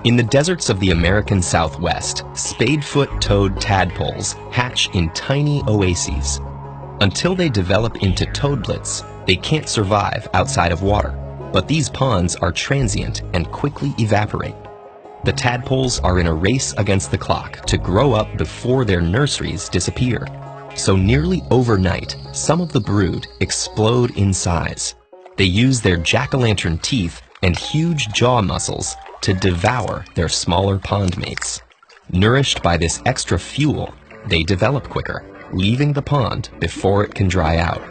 In the deserts of the American Southwest, spadefoot toad tadpoles hatch in tiny oases. Until they develop into toadlets, they can't survive outside of water, but these ponds are transient and quickly evaporate. The tadpoles are in a race against the clock to grow up before their nurseries disappear. So nearly overnight, some of the brood explode in size. They use their jack-o'-lantern teeth and huge jaw muscles to devour their smaller pond mates. Nourished by this extra fuel, they develop quicker, leaving the pond before it can dry out.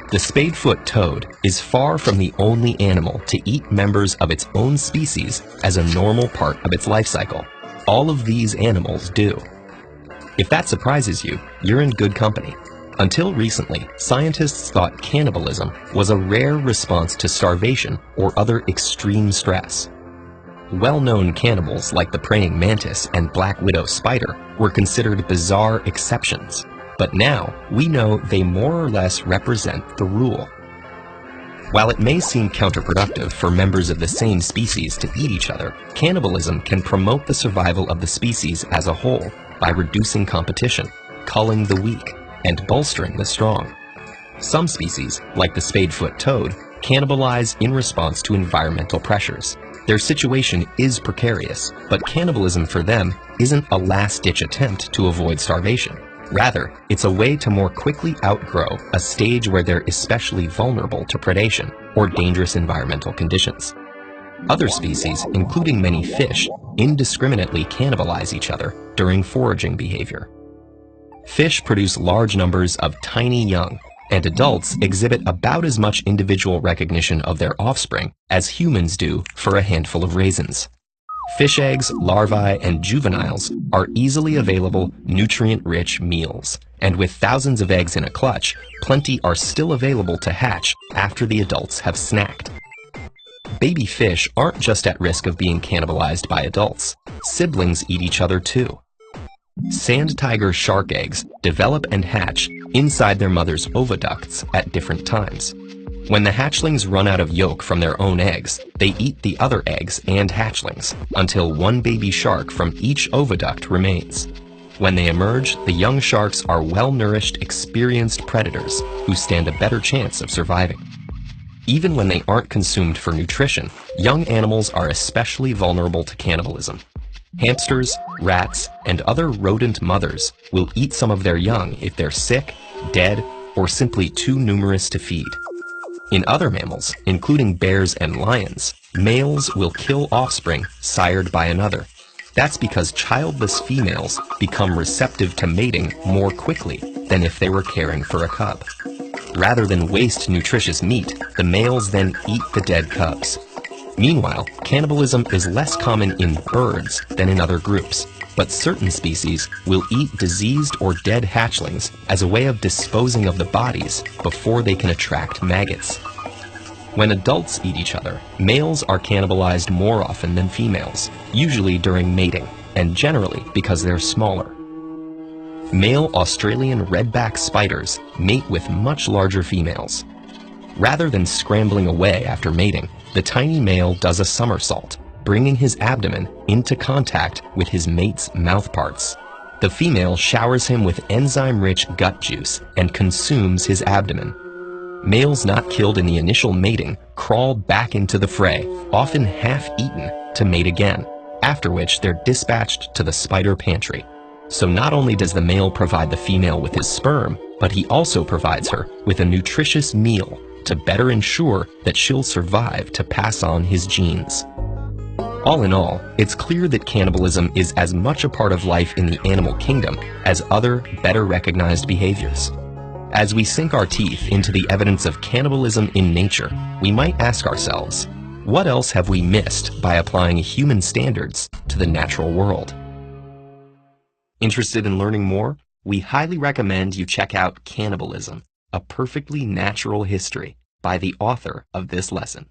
The spadefoot toad is far from the only animal to eat members of its own species as a normal part of its life cycle. All of these animals do. If that surprises you, you're in good company. Until recently, scientists thought cannibalism was a rare response to starvation or other extreme stress. Well-known cannibals like the praying mantis and black widow spider were considered bizarre exceptions, but now we know they more or less represent the rule. While it may seem counterproductive for members of the same species to eat each other, cannibalism can promote the survival of the species as a whole by reducing competition, culling the weak, and bolstering the strong. Some species, like the spadefoot toad, cannibalize in response to environmental pressures. Their situation is precarious, but cannibalism for them isn't a last-ditch attempt to avoid starvation. Rather, it's a way to more quickly outgrow a stage where they're especially vulnerable to predation or dangerous environmental conditions. Other species, including many fish, indiscriminately cannibalize each other during foraging behavior. Fish produce large numbers of tiny young, and adults exhibit about as much individual recognition of their offspring as humans do for a handful of raisins. Fish eggs, larvae, and juveniles are easily available, nutrient-rich meals, and with thousands of eggs in a clutch, plenty are still available to hatch after the adults have snacked. Baby fish aren't just at risk of being cannibalized by adults. Siblings eat each other too. Sand tiger shark eggs develop and hatch inside their mother's oviducts at different times. When the hatchlings run out of yolk from their own eggs, they eat the other eggs and hatchlings until one baby shark from each oviduct remains. When they emerge, the young sharks are well-nourished, experienced predators who stand a better chance of surviving. Even when they aren't consumed for nutrition, young animals are especially vulnerable to cannibalism. Hamsters, rats, and other rodent mothers will eat some of their young if they're sick, dead, or simply too numerous to feed. In other mammals, including bears and lions, males will kill offspring sired by another. That's because childless females become receptive to mating more quickly than if they were caring for a cub. Rather than waste nutritious meat, the males then eat the dead cubs. Meanwhile, cannibalism is less common in birds than in other groups, but certain species will eat diseased or dead hatchlings as a way of disposing of the bodies before they can attract maggots. When adults eat each other, males are cannibalized more often than females, usually during mating, and generally because they're smaller. Male Australian redback spiders mate with much larger females. Rather than scrambling away after mating, the tiny male does a somersault, bringing his abdomen into contact with his mate's mouthparts. The female showers him with enzyme-rich gut juice and consumes his abdomen. Males not killed in the initial mating crawl back into the fray, often half-eaten, to mate again, after which they're dispatched to the spider pantry. So not only does the male provide the female with his sperm, but he also provides her with a nutritious meal to better ensure that she'll survive to pass on his genes. All in all, it's clear that cannibalism is as much a part of life in the animal kingdom as other, better recognized behaviors. As we sink our teeth into the evidence of cannibalism in nature, we might ask ourselves, what else have we missed by applying human standards to the natural world? Interested in learning more? We highly recommend you check out Cannibalism: A Perfectly Natural History by the author of this lesson.